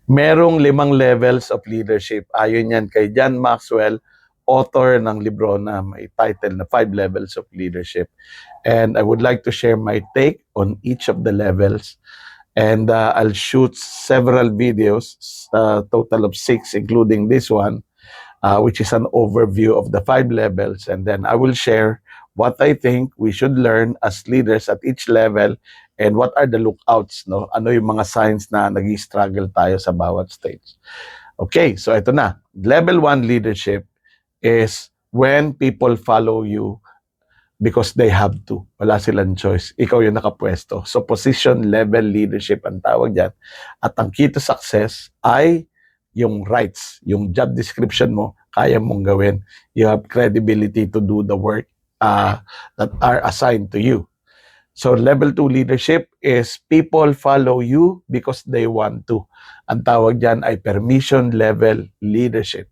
Merong 5 levels of leadership. Ayon yan kay John Maxwell, author ng libro na may title na 5 Levels of Leadership. And I would like to share my take on each of the levels. And I'll shoot several videos, total of 6, including this one, which is an overview of the 5 levels. And then I will share what I think we should learn as leaders at each level and what are the lookouts, no? Ano yung mga signs na nag-struggle tayo sa bawat stage. Okay, so ito na. Level 1 leadership is when people follow you because they have to. Wala silang choice. Ikaw yung nakapwesto. So position level leadership ang tawag dyan. At ang key to success ay yung rights, yung job description mo, kaya mong gawin. You have credibility to do the work that are assigned to you. So level 2 leadership is people follow you because they want to. Ang tawag dyan ay permission level leadership.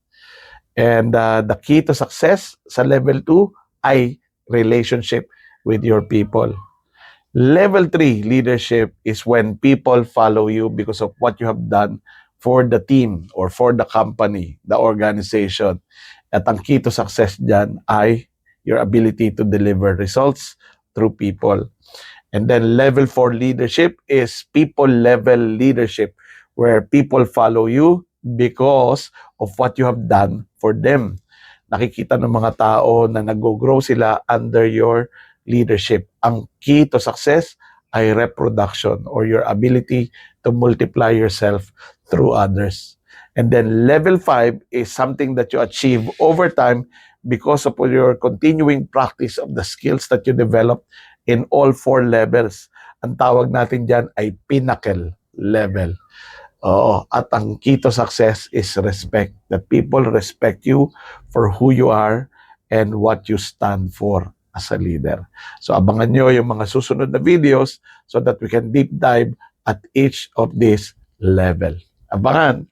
And the key to success sa level 2 ay relationship with your people. Level 3 leadership is when people follow you because of what you have done for the team or for the company, the organization. At ang key to success dyan ay your ability to deliver results through people. And then level 4 leadership is people level leadership where people follow you because of what you have done for them. Nakikita ng mga tao na nag-grow sila under your leadership. Ang key to success ay reproduction or your ability to multiply yourself through others. And then level 5 is something that you achieve over time because of your continuing practice of the skills that you develop in all 4 levels. Ang tawag natin dyan ay pinnacle level. Oo, at ang key to success is respect. That people respect you for who you are and what you stand for as a leader. So abangan nyo yung mga susunod na videos so that we can deep dive at each of these level. Abangan!